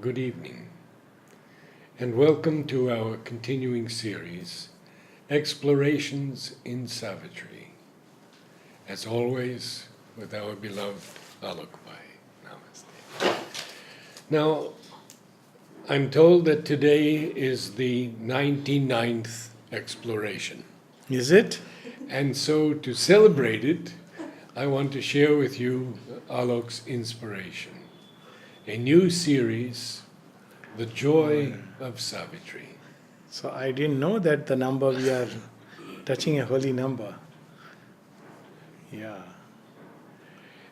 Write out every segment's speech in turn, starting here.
Good evening, and welcome to our continuing series, Explorations in Savitri. As always, with our beloved Alokbai. Namaste. Now, I'm told that today is the 99th exploration. Is it? And so, to celebrate it, I want to share with you Alok's inspiration. A new series, The Joy of Savitri. So I didn't know that the number we are touching a holy number. Yeah.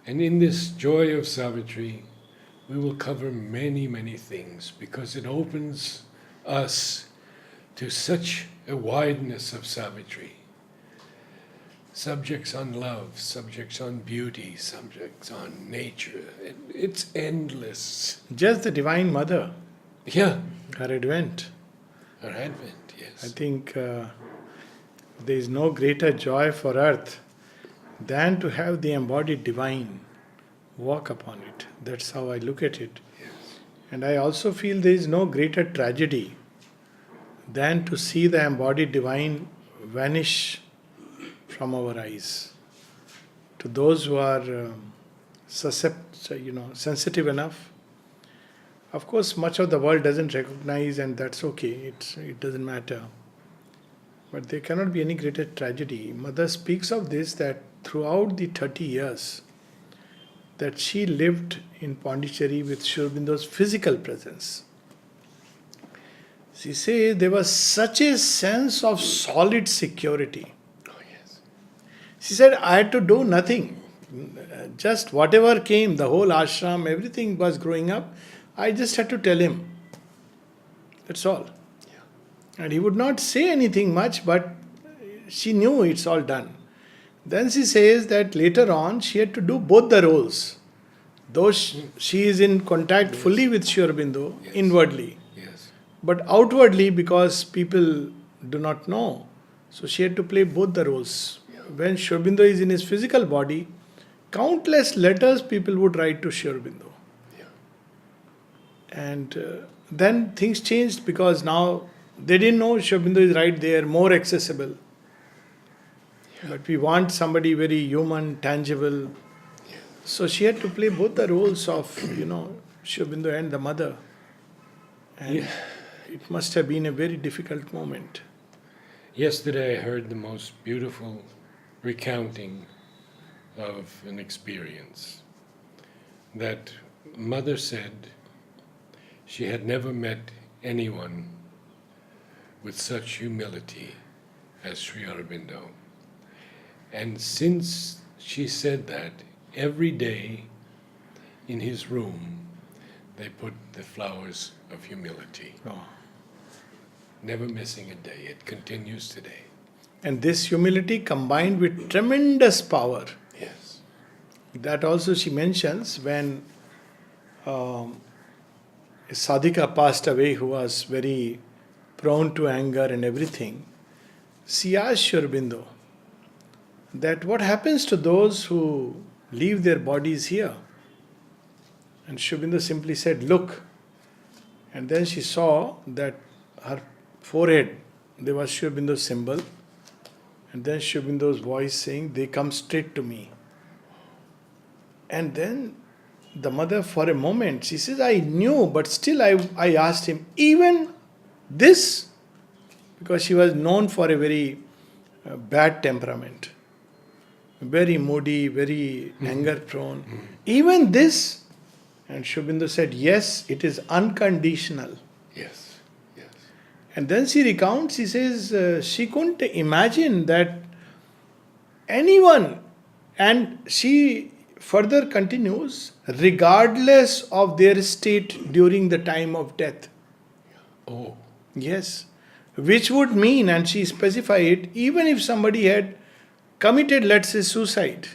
And in this Joy of Savitri, we will cover many, many things because it opens us to such a wideness of Savitri. Subjects on love, subjects on beauty, subjects on nature. It's endless. Just the Divine Mother, Yeah, her advent. her advent, yes. I think there is no greater joy for earth than to have the embodied divine walk upon it. That's how I look at it. Yes. And I also feel there is no greater tragedy than to see the embodied divine vanish from our eyes. To those who are sensitive enough, of course, much of the world doesn't recognize, and that's okay. It doesn't matter. But there cannot be any greater tragedy. Mother speaks of this that throughout the 30 years that she lived in Pondicherry with Sri Aurobindo's physical presence, she says there was such a sense of solid security. She said, I had to do nothing. Just whatever came, the whole ashram, everything was growing up. I just had to tell him. That's all. Yeah. And he would not say anything much, but she knew it's all done. Then she says that later on she had to do both the roles. Though she is in contact fully with Sri Aurobindo, inwardly. Yes. But outwardly, because people do not know, so she had to play both the roles. When Sri Aurobindo is in his physical body, countless letters people would write to Sri Aurobindo. Yeah. And then things changed because now they didn't know Sri Aurobindo is right there, more accessible. Yeah. But we want somebody very human, tangible. Yeah. So she had to play both the roles of, Sri Aurobindo and the mother. And it must have been a very difficult moment. Yesterday I heard the most beautiful recounting of an experience that mother said she had never met anyone with such humility as Sri Aurobindo. And since she said that, every day in his room they put the flowers of humility. Oh. Never missing a day. It continues today. And this humility combined with tremendous power. Yes. That also she mentions when a sadhika passed away who was very prone to anger and everything. She asked Sri Aurobindo that what happens to those who leave their bodies here? And Sri Aurobindo simply said, look. And then she saw that her forehead, there was Sri Aurobindo's symbol. And then Sri Aurobindo's voice saying, they come straight to me. And then the mother, for a moment, she says, I knew, but still I asked him, even this? Because she was known for a very bad temperament. Very moody, very anger prone. Even this? And Sri Aurobindo said, yes, it is unconditional. Yes. Yes. And then she recounts, she says, she couldn't imagine that anyone, and she further continues, regardless of their state during the time of death. Oh. Yes. Which would mean, and she specified, even if somebody had committed, let's say, suicide,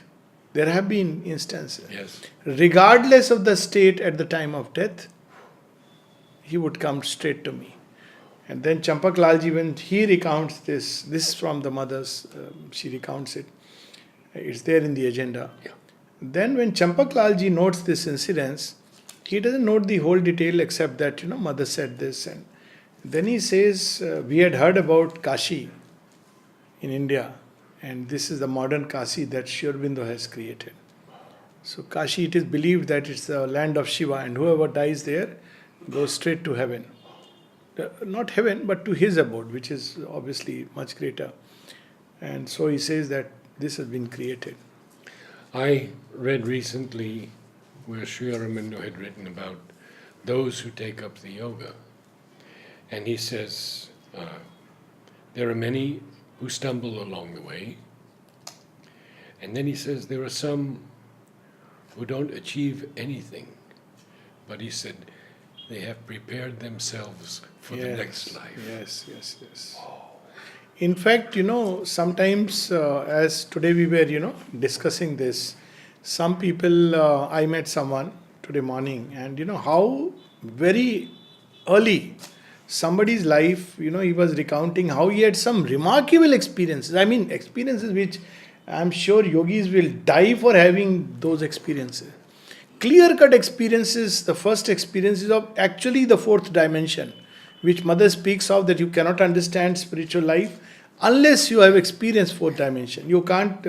there have been instances. Yes. Regardless of the state at the time of death, he would come straight to me. And then Champak Lalji, when he recounts this is from the mother's, she recounts it. It's there in the agenda. Yeah. Then when Champak Lalji notes this incident, He doesn't note the whole detail except that, mother said this. And then he says, we had heard about Kashi in India, and this is the modern Kashi that Aurobindo has created. So Kashi, it is believed that it's the land of Shiva, and whoever dies there goes straight to heaven. Not heaven, but to his abode, which is obviously much greater. And so he says that this has been created. I read recently where Sri Aurobindo had written about those who take up the yoga. And he says, there are many who stumble along the way. And then he says there are some who don't achieve anything. But he said they have prepared themselves for the next life. Yes. In fact, sometimes as today we were, discussing this, some people, I met someone today morning, and how very early somebody's life, he was recounting how he had some remarkable experiences. I mean, experiences which I'm sure yogis will die for having those experiences. Clear-cut experiences, the first experiences of actually the fourth dimension, which Mother speaks of, that you cannot understand spiritual life unless you have experienced fourth dimension. You can't,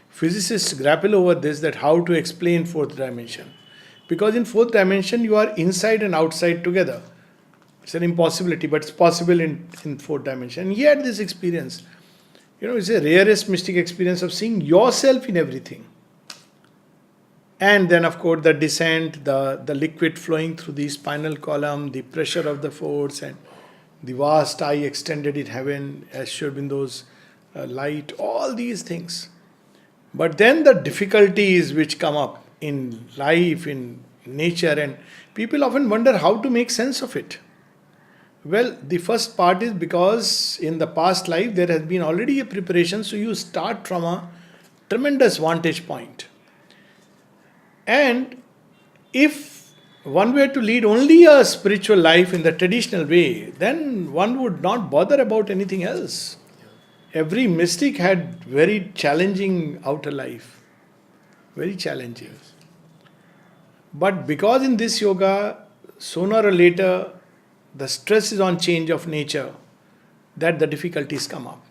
physicists grapple over this, that how to explain fourth dimension. Because in fourth dimension, you are inside and outside together. It's an impossibility, but it's possible in fourth dimension. And he had this experience. It's a rarest mystic experience of seeing yourself in everything. And then, of course, the descent, the liquid flowing through the spinal column, the pressure of the force, and the vast eye extended in heaven, as Aurobindo light, all these things. But then the difficulties which come up in life, in nature, and people often wonder how to make sense of it. Well, the first part is because in the past life there has been already a preparation, so you start from a tremendous vantage point. And if one were to lead only a spiritual life in the traditional way, then one would not bother about anything else. Every mystic had very challenging outer life. Very challenging. But because in this yoga, sooner or later, the stress is on change of nature, that the difficulties come up.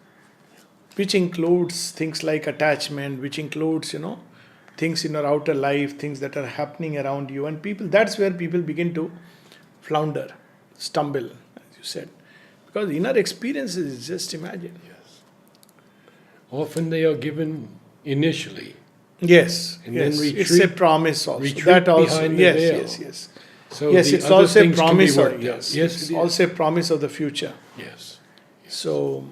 Which includes things like attachment, which includes, things in our outer life, things that are happening around you, and people, that's where people begin to flounder, stumble, as you said. Because inner experiences, just imagine. Yes. Often they are given initially. Yes, and yes. then It's a promise also. Retreat That also, behind the veil. yes. So Yes, the it's other also a things can be promise. worked Yes, out. Yes, it's it is. also a promise of the future. Yes. So,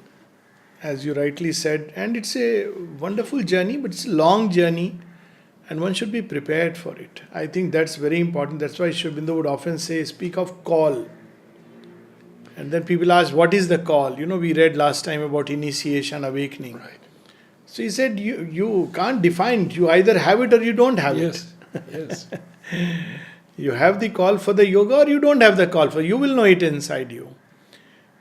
as you rightly said, and it's a wonderful journey, but it's a long journey, and one should be prepared for it. I think that's very important. That's why Aurobindo would often say, speak of call. And then people ask, what is the call? We read last time about initiation, awakening. Right. So he said, you can't define it. You either have it or you don't have it. Yes. You have the call for the yoga or you don't have the call for. You will know it inside you.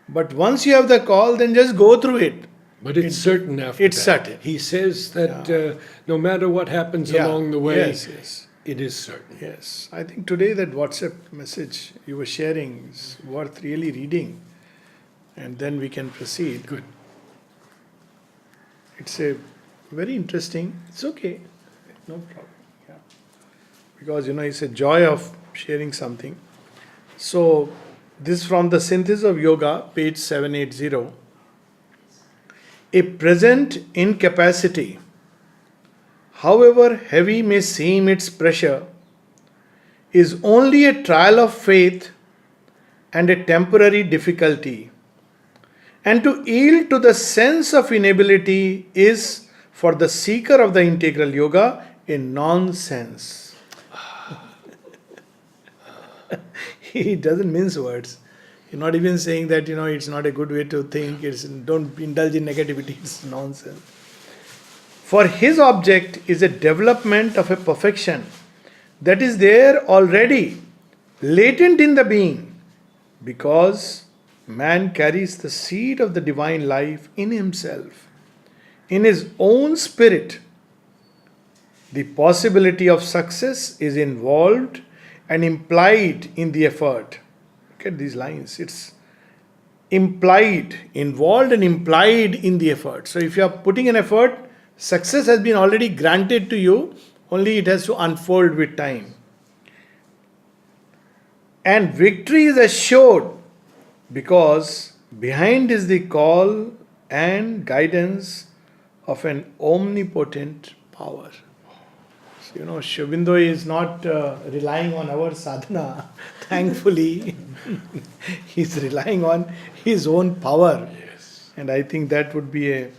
But once you have the call, then just go through it. But it's certain after It's that. certain. He says that no matter what happens along the way, Yes. it is certain. Yes. I think today that WhatsApp message you were sharing is worth really reading. And then we can proceed. Good. It's a very interesting, it's okay. No problem. Yeah. Because, it's a joy of sharing something. So, this from the Synthesis of Yoga, page 780. A present incapacity, however heavy may seem its pressure, is only a trial of faith and a temporary difficulty. And to yield to the sense of inability is, for the seeker of the integral yoga, a nonsense. He doesn't mince words. He's not even saying that, it's not a good way to think, don't indulge in negativity, it's nonsense. For his object is a development of a perfection that is there already, latent in the being, because man carries the seed of the divine life in himself, in his own spirit. The possibility of success is involved and implied in the effort. Look at these lines. It's implied, involved and implied in the effort. So if you are putting an effort, success has been already granted to you, only it has to unfold with time. And victory is assured because behind is the call and guidance of an omnipotent power. So, Sri Aurobindo is not relying on our sadhana, thankfully. He's relying on his own power. Yes. And I think that would be a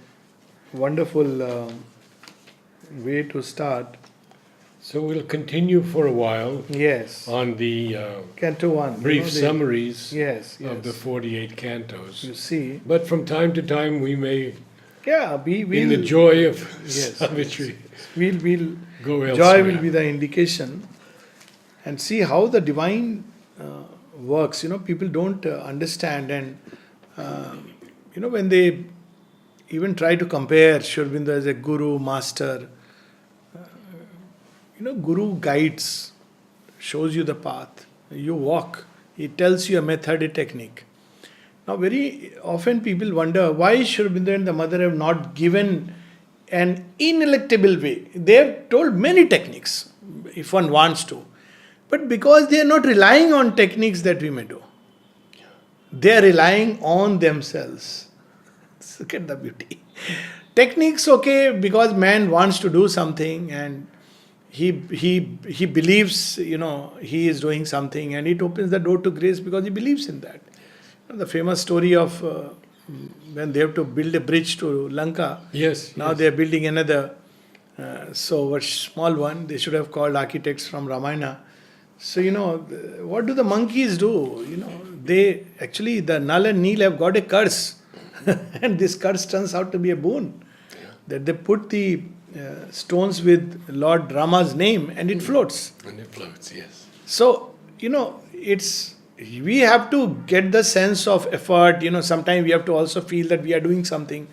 wonderful way to start. So we'll continue for a while Yes. on the Canto 1. brief summaries Yes, of the yes. 48 cantos. You see. But from time to time we may, Yeah, we'll, in the joy of Yes, Savitri, we'll go elsewhere. joy will be the indication, and see how the divine works. People don't understand, and when they even try to compare Sri Aurobindo as a guru, master, guru guides, shows you the path. You walk. He tells you a method, a technique. Now, very often people wonder why Sri Aurobindo and the mother have not given an ineluctable way. They have told many techniques, if one wants to. But because they are not relying on techniques that we may do, they are relying on themselves. Look at the beauty. Techniques, okay, because man wants to do something and he believes, he is doing something, and it opens the door to grace because he believes in that. The famous story of when they have to build a bridge to Lanka. Yes. Now yes. they are building another, so a small one. They should have called architects from Ramayana. So, what do the monkeys do? They actually, the Nal and Neel have got a curse. And this curse turns out to be a boon. Yeah. That they put the stones with Lord Rama's name and it floats. And it floats, yes. So, we have to get the sense of effort. Sometimes we have to also feel that we are doing something.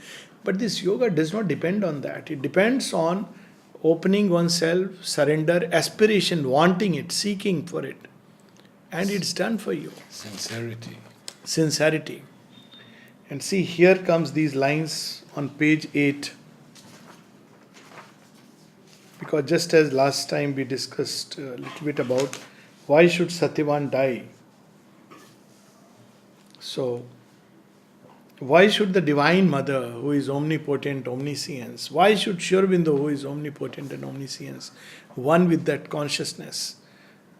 But this yoga does not depend on that. It depends on opening oneself, surrender, aspiration, wanting it, seeking for it. And it's done for you. Sincerity. Sincerity. And see, here comes these lines on page 8. Because just as last time we discussed a little bit about why should Satyavan die? So, why should the Divine Mother, who is omnipotent, omniscience, why should Sri Aurobindo, who is omnipotent and omniscience, one with that consciousness,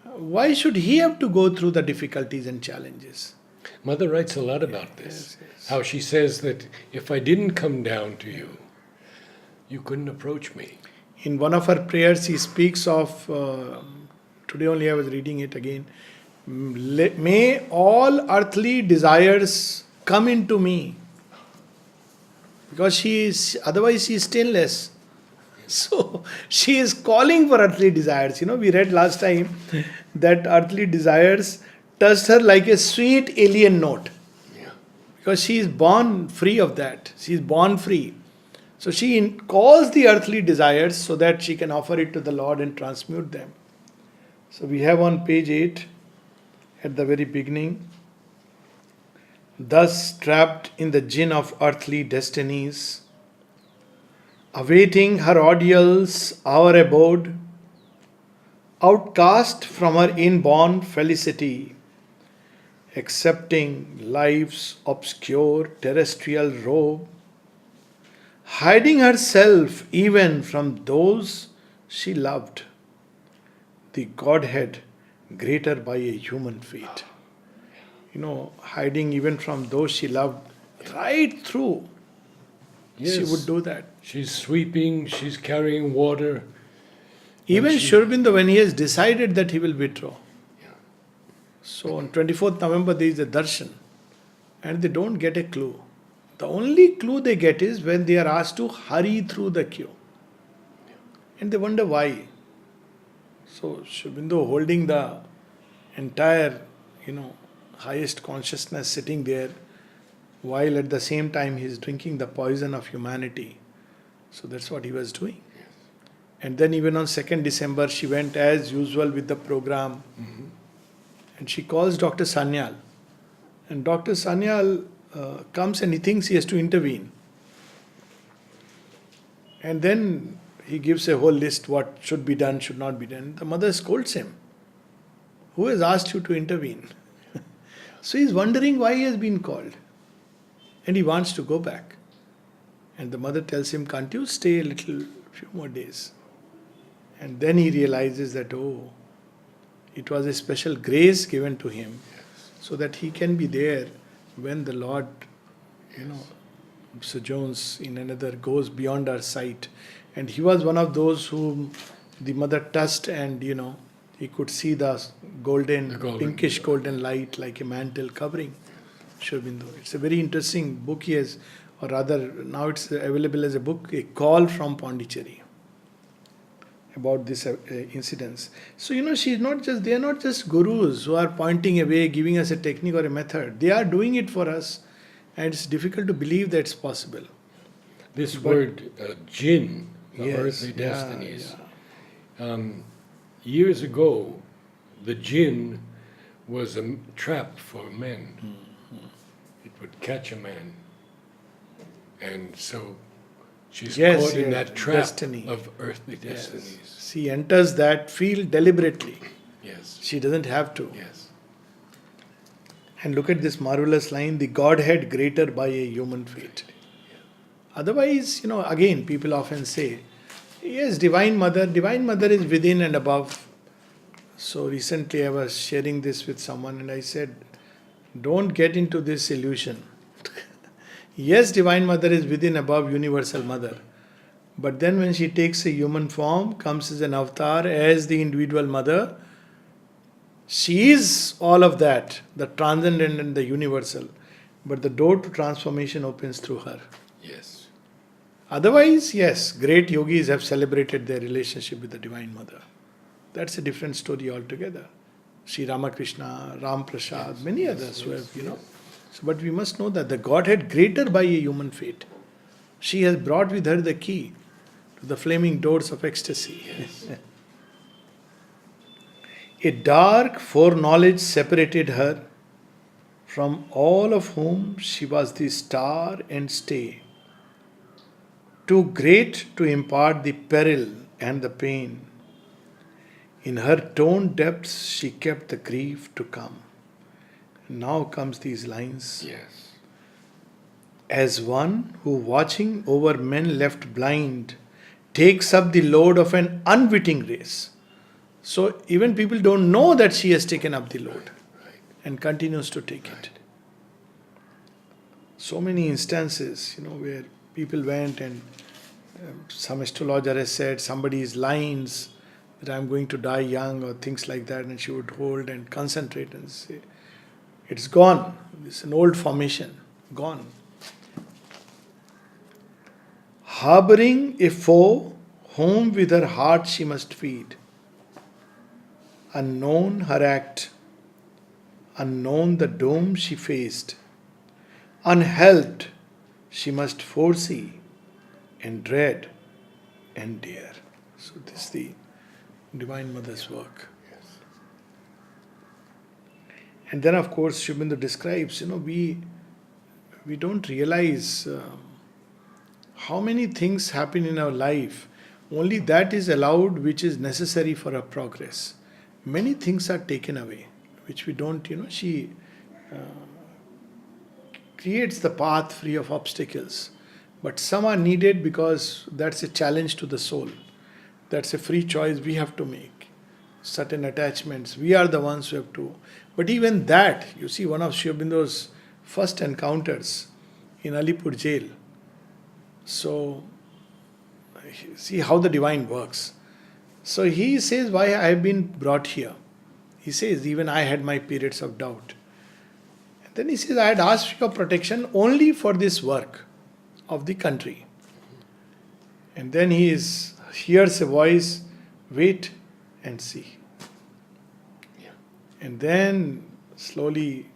why should he have to go through the difficulties and challenges? Mother writes a lot about this. Yes. How she says that if I didn't come down to you, you couldn't approach me. In one of her prayers, he speaks of, today only I was reading it again, may all earthly desires come into me. Because otherwise she is stainless. So she is calling for earthly desires. We read last time that earthly desires touched her like a sweet alien note. Yeah. Because she is born free of that. She is born free. So she calls the earthly desires so that she can offer it to the Lord and transmute them. So we have on page 8, at the very beginning, thus trapped in the gin of earthly destinies, awaiting her ordeals our abode, outcast from her inborn felicity, accepting life's obscure terrestrial robe, hiding herself even from those she loved, the Godhead greater by a human feet. Hiding even from those she loved, right through. Yes. She would do that. She's sweeping, she's carrying water. Even Sri Aurobindo, when he has decided that he will withdraw. Yeah. So on 24th November there is a darshan, and they don't get a clue. The only clue they get is when they are asked to hurry through the queue. And they wonder why. So Sri Aurobindo holding the entire, highest consciousness sitting there, while at the same time he is drinking the poison of humanity. So that's what he was doing. Yes. And then even on 2nd December she went as usual with the program. Mm-hmm. And she calls Dr. Sanyal. And Dr. Sanyal comes and he thinks he has to intervene. And then he gives a whole list what should be done, should not be done. The mother scolds him. Who has asked you to intervene? So he's wondering why he has been called. And he wants to go back. And the mother tells him, can't you stay a few more days? And then he realizes that, oh, it was a special grace given to him so that he can be there when the Lord, sojourns in another, goes beyond our sight. And he was one of those whom the mother touched and, he could see the pinkish golden light like a mantle covering Aurobindo. It's a very interesting book he has, or rather now it's available as a book, A Call from Pondicherry, about this incidents. So, they are not just gurus who are pointing a way, giving us a technique or a method. They are doing it for us, and it's difficult to believe that it's possible. This word, jinn, the Yes, earthly destinies. Years ago, the jinn was a trap for men. It would catch a man. And so she's caught in that trap of earthly destinies. Yes. She enters that field deliberately. Yes. She doesn't have to. Yes. And look at this marvelous line, the Godhead greater by a human fate. Otherwise, again, people often say, yes, Divine Mother is within and above. So recently I was sharing this with someone and I said, don't get into this illusion. Yes, Divine Mother is within, above, Universal Mother. But then when she takes a human form, comes as an avatar, as the individual mother, she is all of that, the transcendent and the universal. But the door to transformation opens through her. Yes. Otherwise, yes, great yogis have celebrated their relationship with the Divine Mother. That's a different story altogether. Sri Ramakrishna, Ram Prasad, many others who have, So, but we must know that the Godhead greater by a human fate. She has brought with her the key to the flaming doors of ecstasy. Yes. A dark foreknowledge separated her from all of whom she was the star and stay. Too great to impart the peril and the pain. In her toned depths she kept the grief to come. Now comes these lines. Yes. As one who watching over men left blind takes up the load of an unwitting race. So even people don't know that she has taken up the load and continues to take it. So many instances, where people went and some astrologer has said somebody's lines that I'm going to die young or things like that, and she would hold and concentrate and say, it's gone. It's an old formation. Gone. Harboring a foe, whom with her heart she must feed. Unknown her act, unknown the doom she faced. Unhelped she must foresee and dread and dare. So this is the Divine Mother's work. And then, of course, Aurobindo describes, we don't realize how many things happen in our life. Only that is allowed which is necessary for our progress. Many things are taken away, which we don't, she creates the path free of obstacles. But some are needed because that's a challenge to the soul. That's a free choice we have to make. Certain attachments, we are the ones who have to. But even that, you see, one of Aurobindo's first encounters in Alipur jail. So, see how the divine works. So he says, why I have been brought here. He says, even I had my periods of doubt. And then he says, I had asked for your protection only for this work of the country. And then he hears a voice, wait and see. And then slowly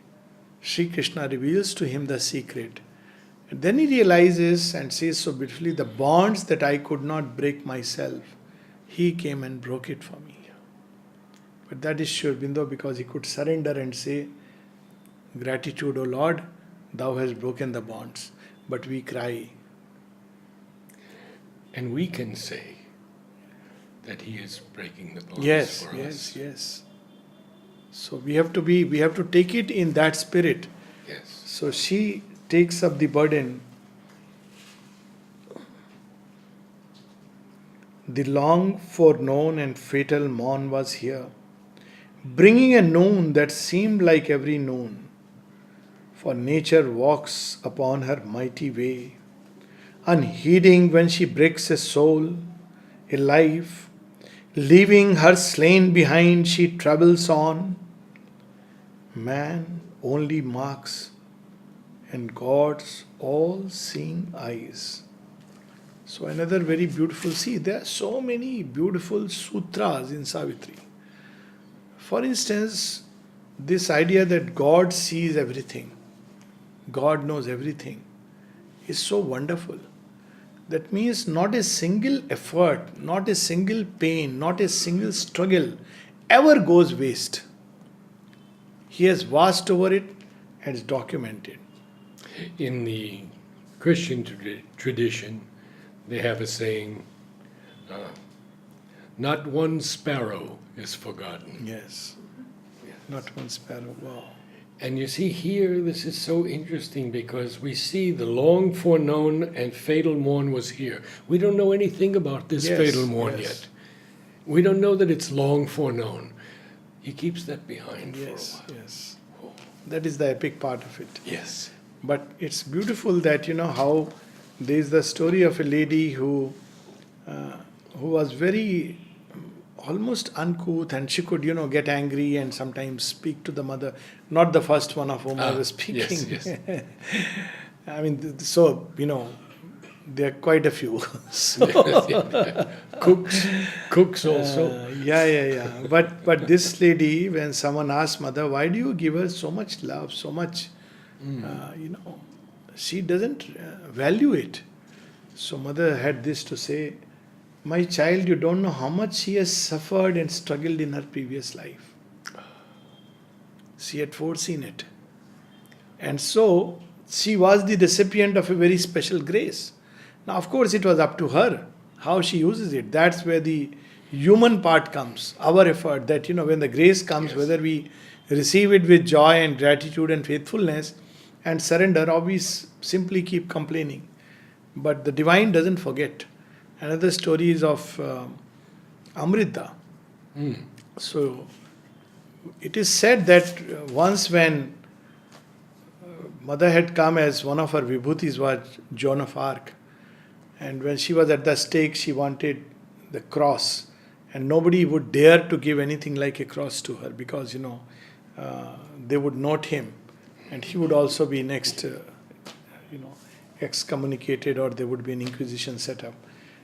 Sri Krishna reveals to him the secret. And then he realizes and says so beautifully, the bonds that I could not break myself, he came and broke it for me. But that is Sri Aurobindo, because he could surrender and say, gratitude, O Lord, thou hast broken the bonds. But we cry. And we can say that he is breaking the bonds Yes, for yes, us. yes. So we have to take it in that spirit. Yes. So she takes up the burden. The long foreknown and fatal morn was here, bringing a noon that seemed like every noon. For nature walks upon her mighty way, unheeding when she breaks a soul, a life. Leaving her slain behind, she travels on. Man only marks, and God's all seeing eyes. So, another very beautiful, see, there are so many beautiful sutras in Savitri. For instance, this idea that God sees everything, God knows everything, is so wonderful. That means not a single effort, not a single pain, not a single struggle ever goes waste. He has watched over it and is documented. In the Christian tradition, they have a saying, not one sparrow is forgotten. Yes. Not one sparrow. Wow. And you see here, this is so interesting because we see the long foreknown and fatal morn was here. We don't know anything about this Yes, fatal morn yes. yet. We don't know that it's long foreknown. He keeps that behind Yes, for a while. yes. That is the epic part of it. Yes. But it's beautiful that how there is the story of a lady who was very almost uncouth, and she could get angry and sometimes speak to the mother. Not the first one of whom I was speaking. Yes, yes. I mean, so there are quite a few. So, Cooks also. yeah. But this lady, when someone asked mother, why do you give her so much love, so much, she doesn't value it. So mother had this to say, my child, you don't know how much she has suffered and struggled in her previous life. She had foreseen it. And so she was the recipient of a very special grace. Now, of course, it was up to her how she uses it. That's where the human part comes, our effort, that, when the grace comes, Yes. whether we receive it with joy and gratitude and faithfulness and surrender, or we simply keep complaining. But the divine doesn't forget. Another story is of Amrita. Mm. So, it is said that once when mother had come, as one of her vibhutis was Joan of Arc, and when she was at the stake, she wanted the cross, and nobody would dare to give anything like a cross to her, because they would note him, and he would also be next excommunicated, or there would be an inquisition set up.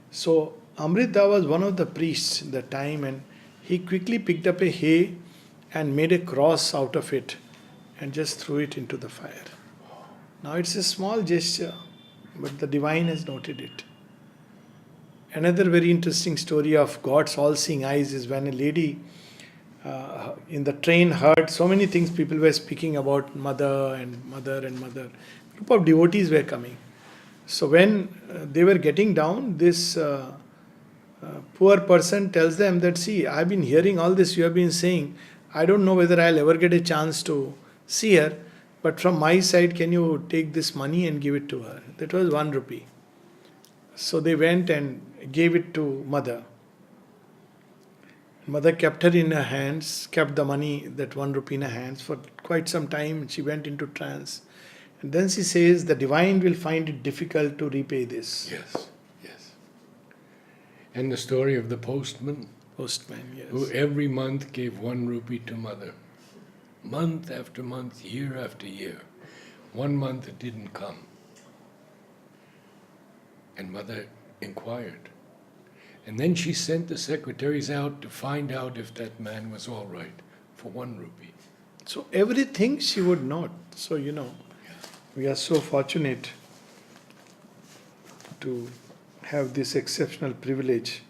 So Amrita was one of the priests at the time, and he quickly picked up a hay and made a cross out of it and just threw it into the fire. Now it's a small gesture, but the divine has noted it. Another very interesting story of God's all-seeing eyes is when a lady in the train heard so many things. People were speaking about mother and mother and mother. A group of devotees were coming. So when they were getting down, this poor person tells them that, see, I've been hearing all this you have been saying. I don't know whether I'll ever get a chance to see her, but from my side, can you take this money and give it to her? That was 1 rupee. So they went and gave it to mother. Mother kept her in her hands, kept the money, that 1 rupee in her hands for quite some time. She went into trance. And then she says, the divine will find it difficult to repay this. Yes. And the story of the postman, Postman, yes. who every month gave 1 rupee to mother. Month after month, year after year. 1 month it didn't come. And mother inquired. And then she sent the secretaries out to find out if that man was all right for 1 rupee. So everything she would note. So, we are so fortunate to have this exceptional privilege.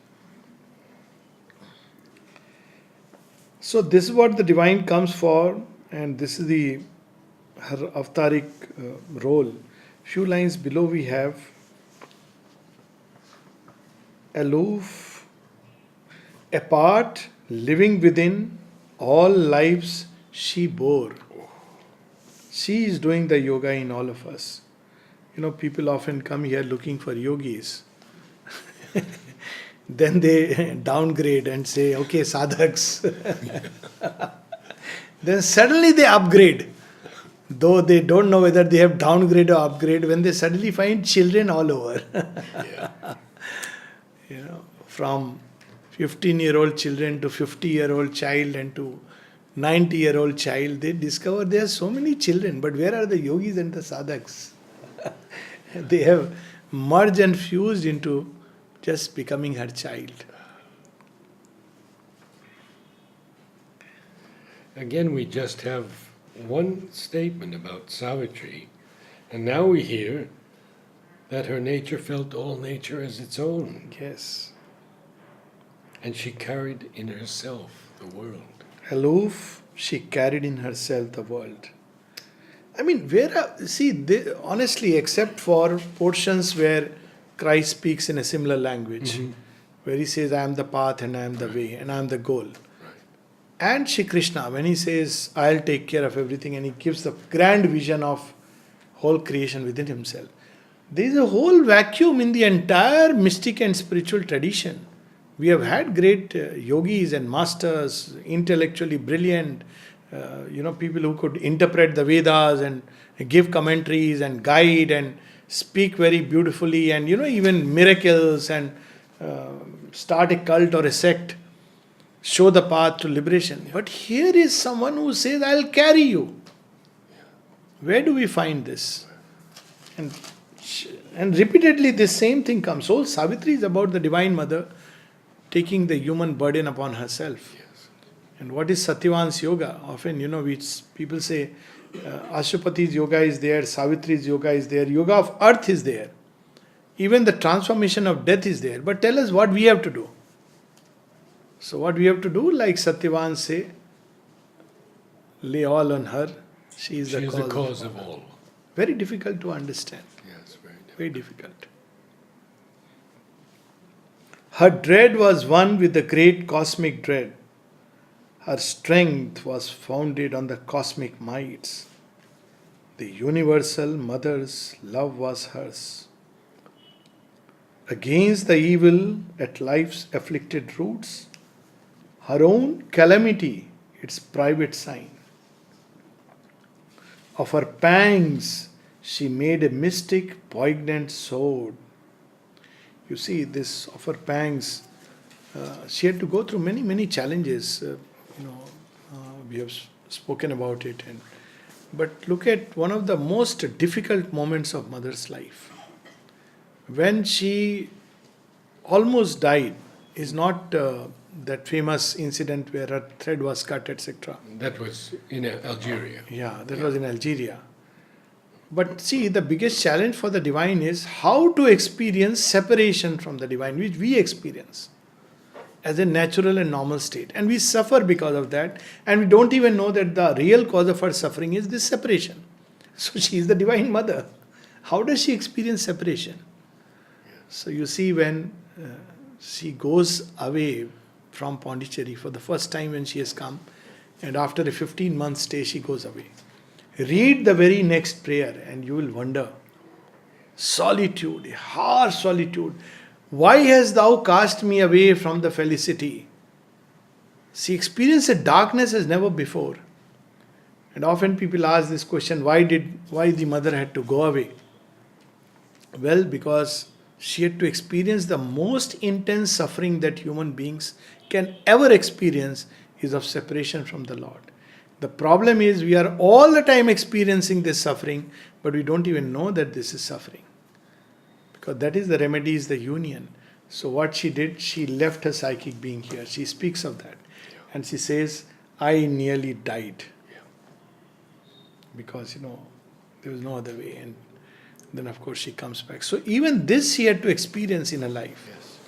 So this is what the divine comes for, and this is the her avataric role. Few lines below we have aloof, apart, living within, all lives she bore. She is doing the yoga in all of us. People often come here looking for yogis. Then they downgrade and say, okay, sadhaks. Then suddenly they upgrade. Though they don't know whether they have downgrade or upgrade, when they suddenly find children all over. From 15-year-old children to 50-year-old child and to 90-year-old child, they discover there are so many children, but where are the yogis and the sadhaks? They have merged and fused into just becoming her child. Again, we just have one statement about Savitri, and now we hear that her nature felt all nature as its own. Yes. And she carried in herself the world. Aloof, she carried in herself the world. I mean, honestly, except for portions where Christ speaks in a similar language, where he says, I am the path and I am the way and I am the goal. Right. And Shri Krishna, when he says, I'll take care of everything, and he gives the grand vision of whole creation within himself. There is a whole vacuum in the entire mystic and spiritual tradition. We have had great yogis and masters, intellectually brilliant, people who could interpret the Vedas and give commentaries and guide and speak very beautifully, and even miracles, and start a cult or a sect, show the path to liberation. But here is someone who says, I'll carry you. Where do we find this? And repeatedly this same thing comes. So Savitri is about the Divine Mother taking the human burden upon herself. Yes. And what is Satyavan's yoga? Often, people say Ashwapati's yoga is there, Savitri's yoga is there, yoga of earth is there. Even the transformation of death is there. But tell us what we have to do. So what we have to do, like Satyavan say, lay all on her. She is the cause of all. Very difficult to understand. Yes, Very difficult. Her dread was one with the great cosmic dread. Her strength was founded on the cosmic mights. The universal mother's love was hers. Against the evil at life's afflicted roots, her own calamity, its private sign. Of her pangs, she made a mystic, poignant sword. You see, this of her pangs, she had to go through many, many challenges. We have spoken about it. But look at one of the most difficult moments of mother's life. When she almost died, is not that famous incident where her thread was cut, etc. That was in Algeria. Yeah, that was in Algeria. But see, the biggest challenge for the divine is how to experience separation from the divine, which we experience as a natural and normal state. And we suffer because of that. And we don't even know that the real cause of her suffering is this separation. So she is the Divine Mother. How does she experience separation? So you see, when she goes away from Pondicherry for the first time when she has come, and after a 15-month stay she goes away. Read the very next prayer and you will wonder. Solitude, a harsh solitude. Why hast thou cast me away from the felicity? She experienced a darkness as never before. And often people ask this question, why the mother had to go away? Well, because she had to experience the most intense suffering that human beings can ever experience is of separation from the Lord. The problem is we are all the time experiencing this suffering, but we don't even know that this is suffering. Because that is the remedy, is the union. So what she did, she left her psychic being here. She speaks of that. And she says, I nearly died. Because, there was no other way. And then of course she comes back. So even this she had to experience in her life. Yes.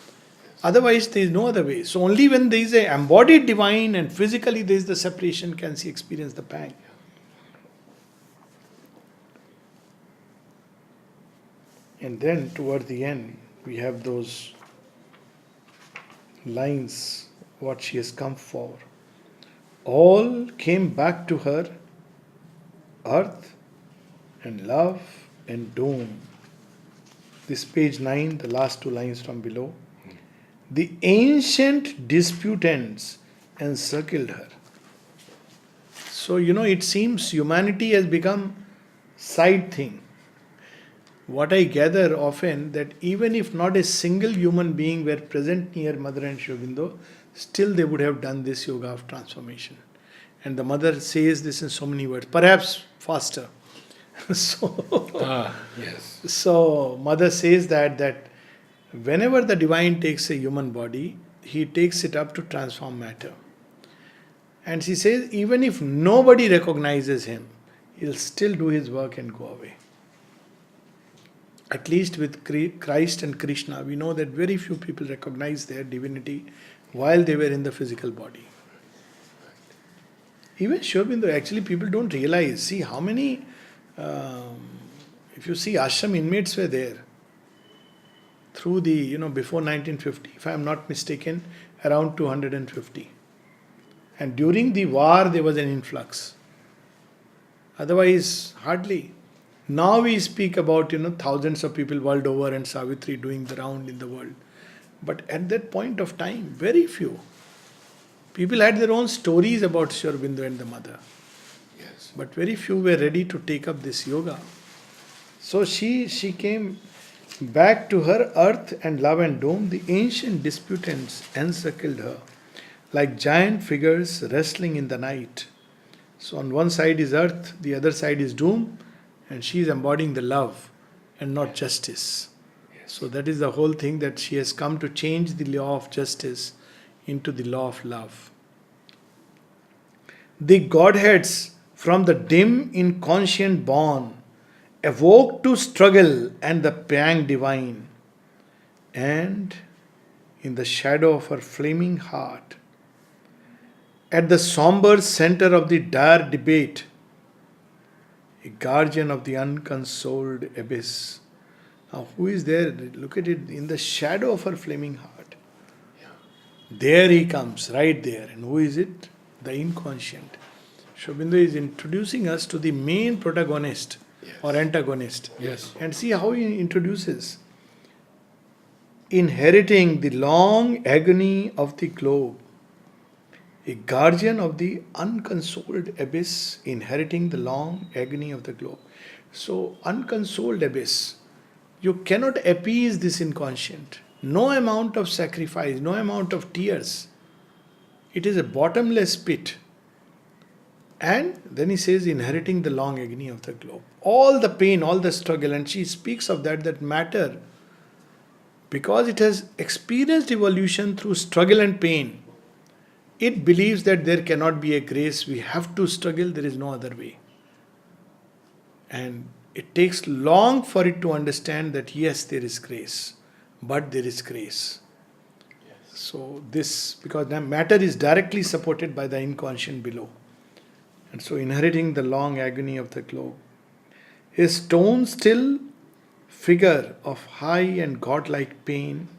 Otherwise, there is no other way. So only when there is a embodied divine and physically there is the separation can she experience the pang. And then toward the end, we have those lines, what she has come for. All came back to her, earth and love and doom. This page 9, the last two lines from below. The ancient disputants encircled her. So, it seems humanity has become side thing. What I gather often that even if not a single human being were present near Mother and Aurobindo, still they would have done this yoga of transformation. And the mother says this in so many words, perhaps faster. Yes. So mother says that whenever the divine takes a human body, he takes it up to transform matter. And she says even if nobody recognizes him, he'll still do his work and go away. At least with Christ and Krishna, we know that very few people recognize their divinity while they were in the physical body. Even Aurobindo, actually people don't realize. See how many, if you see ashram inmates were there through the, before 1950, if I am not mistaken, around 250. And during the war there was an influx. Otherwise, hardly. Now we speak about, thousands of people world over and Savitri doing the round in the world. But at that point of time, very few. People had their own stories about Aurobindo and the mother. Yes. But very few were ready to take up this yoga. So she came back to her earth and love and dome. The ancient disputants encircled her like giant figures wrestling in the night. So on one side is earth, the other side is doom. And she is embodying the love and not justice. Yes. So that is the whole thing, that she has come to change the law of justice into the law of love. The Godheads from the dim inconscient born awoke to struggle and the pang divine. And in the shadow of her flaming heart, at the somber center of the dire debate, a guardian of the unconsoled abyss. Now, who is there? Look at it, in the shadow of her flaming heart. Yeah. There he comes, right there. And who is it? The inconscient. Aurobindo is introducing us to the main protagonist or antagonist. Yes. And see how he introduces. Inheriting the long agony of the globe, a guardian of the unconsoled abyss, inheriting the long agony of the globe. So, unconsoled abyss, you cannot appease this inconscient. No amount of sacrifice, no amount of tears. It is a bottomless pit. And then he says, inheriting the long agony of the globe. All the pain, all the struggle, and she speaks of that matter, because it has experienced evolution through struggle and pain. It believes that there cannot be a grace, we have to struggle, there is no other way. And it takes long for it to understand that yes, there is grace, but there is grace. Yes. So this, because matter is directly supported by the inconscient below. And so inheriting the long agony of the globe. A stone still figure of high and godlike pain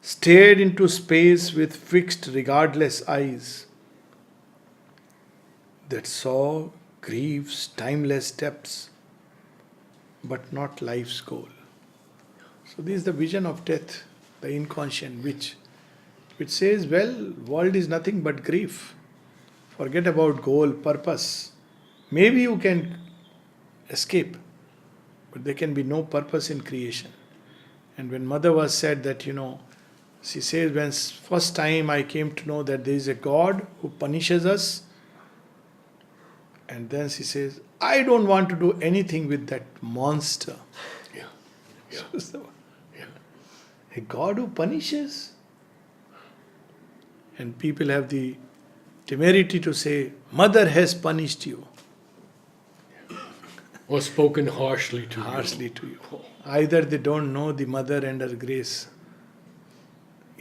stared into space with fixed, regardless eyes that saw grief's timeless depths, but not life's goal. So this is the vision of death, the inconscient, which says, well, world is nothing but grief. Forget about goal, purpose. Maybe you can escape, but there can be no purpose in creation. And when mother was said that, she says, when first time I came to know that there is a God who punishes us, and then she says, I don't want to do anything with that monster. Yeah. Yeah. Yeah. A God who punishes? And people have the temerity to say, Mother has punished you. Or spoken harshly to you. Harshly to you. Either they don't know the mother and her grace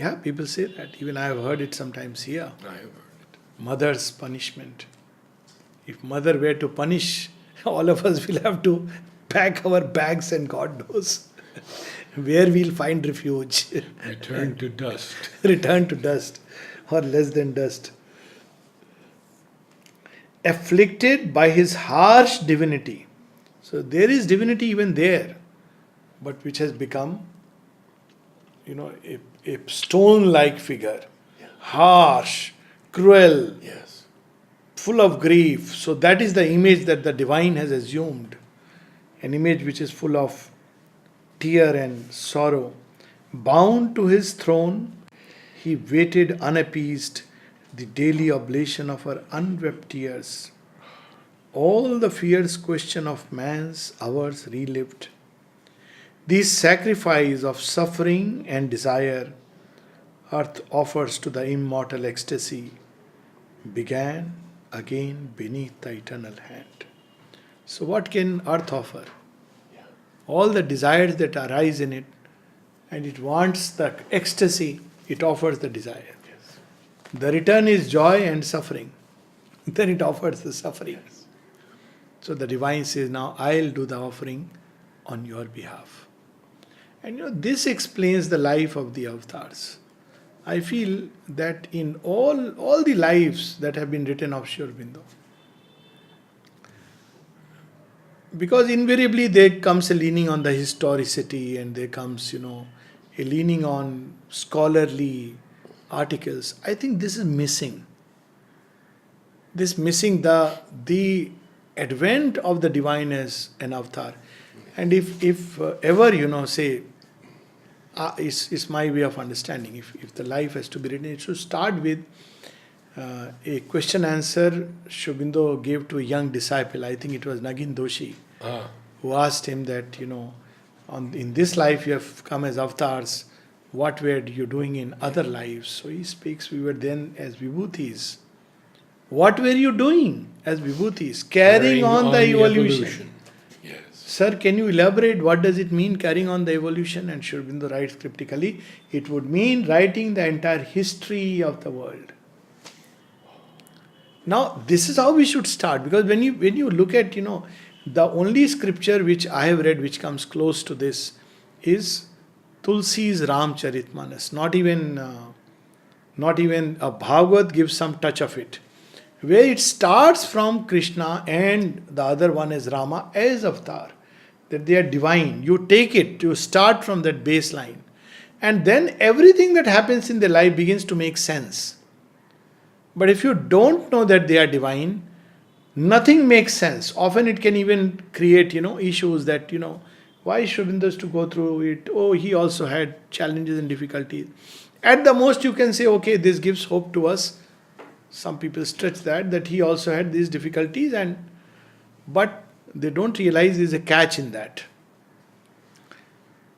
Yeah, people say that. Even I have heard it sometimes here. I have heard it. Mother's punishment. If mother were to punish, all of us will have to pack our bags and God knows where we'll find refuge. Return to dust. Return to dust or less than dust. Afflicted by his harsh divinity. So there is divinity even there, but which has become, a stone-like figure. Harsh, cruel, Yes. full of grief. So that is the image that the divine has assumed. An image which is full of tear and sorrow. Bound to his throne, he waited unappeased the daily oblation of her unwept tears. All the fierce question of man's hours relived. This sacrifice of suffering and desire earth offers to the immortal ecstasy began again beneath the eternal hand. So what can earth offer? All the desires that arise in it, and it wants the ecstasy, it offers the desire. The return is joy and suffering. Then it offers the suffering. So the divine says, now I'll do the offering on your behalf. And this explains the life of the avatars. I feel that in all the lives that have been written of Sri Aurobindo, because invariably there comes a leaning on the historicity, and there comes, a leaning on scholarly articles. I think this is missing. This missing the advent of the divine as an avatar. And if ever, say, is my way of understanding, if the life has to be written, it should start with a question answer Sri Aurobindo gave to a young disciple. I think it was Nagin Doshi, who asked him that, in this life you have come as avatars, what were you doing in other lives? So he speaks, we were then as vibhutis. What were you doing as vibhutis? Carrying on the evolution. Yes. Sir, can you elaborate what does it mean, carrying on the evolution? And Sri Aurobindo writes cryptically, it would mean writing the entire history of the world. Now, this is how we should start, because when you look at, the only scripture which I have read which comes close to this is Tulsi's Ramcharitmanas. Not even a Bhagavad gives some touch of it, where it starts from Krishna and the other one is Rama as avatar, that they are divine. You take it, you start from that baseline, and then everything that happens in their life begins to make sense. But if you don't know that they are divine, nothing makes sense. Often it can even create, issues that, why shouldn't this to go through it? Oh, he also had challenges and difficulties. At the most you can say, okay, this gives hope to us. Some people stretch that he also had these difficulties, but they don't realize there's a catch in that.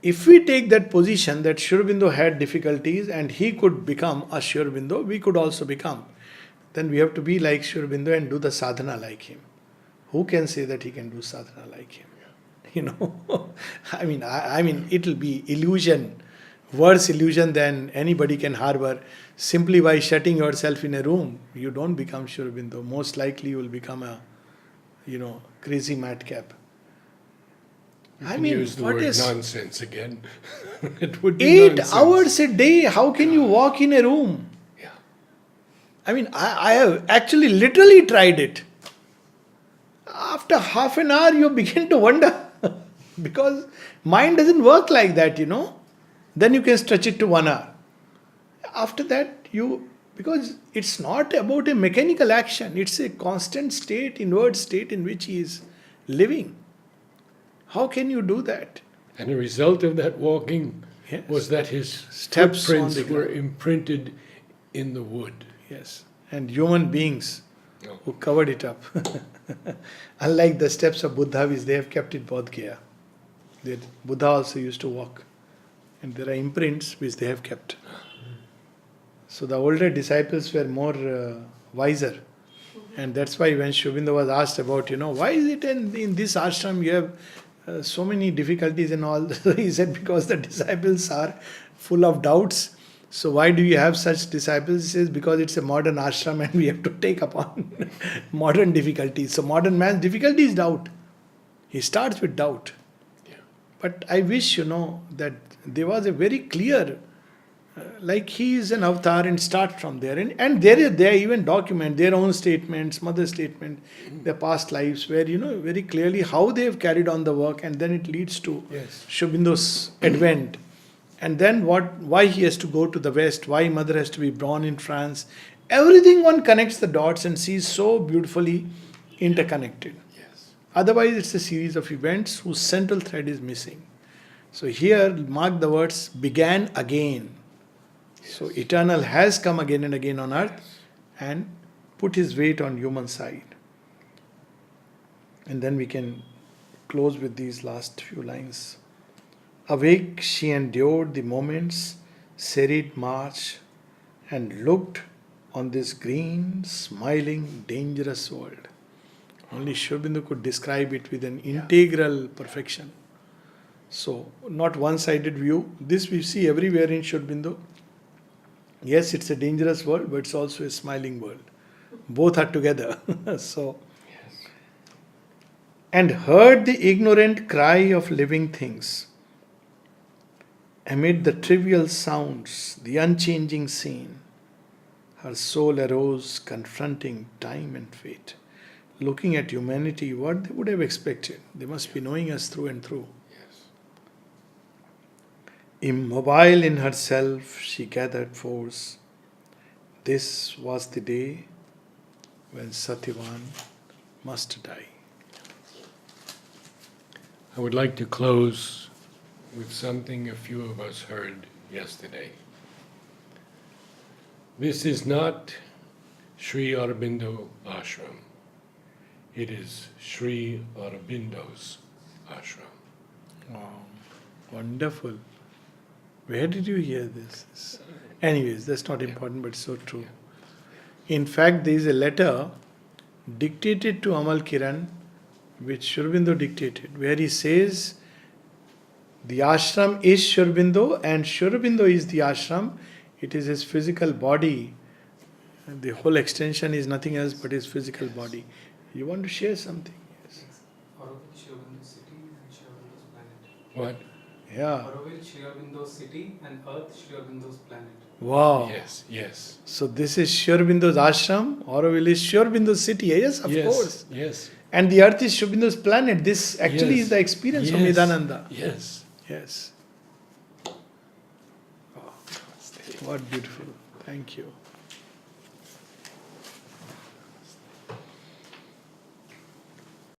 If we take that position that Sri Aurobindo had difficulties and he could become a Sri Aurobindo, we could also become. Then we have to be like Sri Aurobindo and do the sadhana like him. Who can say that he can do sadhana like him? I mean, it will be illusion, worse illusion than anybody can harbor. Simply by shutting yourself in a room, you don't become Sri Aurobindo. Most likely you will become a, crazy madcap. Use the what word is nonsense again. It would be 8 nonsense. hours a day? How can you walk in a room? Yeah. I have actually literally tried it. After half an hour, you begin to wonder because mind doesn't work like that, Then you can stretch it to 1 hour. After that, because it's not about a mechanical action, it's a constant state, inward state in which he is living. How can you do that? And the result of that walking Yes. was that his Steps on footprints the were ground. imprinted in the wood. Yes. And human beings No. who covered it up. Unlike the steps of Buddha, which they have kept in Bodh Gaya. Buddha also used to walk. And there are imprints which they have kept. So the older disciples were more wiser. And that's why when Sri Aurobindo was asked about, why is it in this ashram you have so many difficulties and all, he said because the disciples are full of doubts. So why do you have such disciples? He says, because it's a modern ashram and we have to take upon modern difficulties. So modern man's difficulty is doubt. He starts with doubt. Yeah. But I wish, that there was a very clear, like he is an avatar and start from there. And they even document their own statements, mother statement, their past lives, where, very clearly how they have carried on the work, and then it leads to Yes. Sri Aurobindo's advent. And then why he has to go to the West, why mother has to be born in France. Everything one connects the dots and sees so beautifully interconnected. Yes. Otherwise, it's a series of events whose central thread is missing. So here, mark the words, began again. So eternal has come again and again on earth and put his weight on human side. And then we can close with these last few lines. Awake, she endured the moment's serried march and looked on this green, smiling, dangerous world. Only Sri Aurobindo could describe it with an integral perfection. So, not one-sided view. This we see everywhere in Sri Aurobindo. Yes, it's a dangerous world, but it's also a smiling world. Both are together. So, Yes. and heard the ignorant cry of living things. Amid the trivial sounds, the unchanging scene, her soul arose, confronting time and fate. Looking at humanity, what they would have expected. They must be knowing us through and through. Yes. Immobile in herself, she gathered force. This was the day when Satyavan must die. I would like to close with something a few of us heard yesterday. This is not Sri Aurobindo Ashram. It is Sri Aurobindo's ashram. Wow, wonderful. Where did you hear this? Anyways, that's not important, but it's so true. In fact, there is a letter dictated to Amal Kiran, which Sri Aurobindo dictated, where he says, the ashram is Sri Aurobindo and Sri Aurobindo is the ashram. It is his physical body. And the whole extension is nothing else but his physical body. You want to share something? Yes. Aurobindo Sri Aurobindo city and Sri Aurobindo's planet. What? Yeah. Aurobindo Sri Aurobindo city and Earth Sri Aurobindo's planet. Wow. Yes, yes. So this is Sri Aurobindo's ashram. Auroville is Sri Aurobindo's city. Yes, of Yes, course. yes. And the earth is Sri Aurobindo's planet. This actually Yes. is the experience of Yes. Nidananda. Yes. Yes. Wow. What beautiful. Thank you.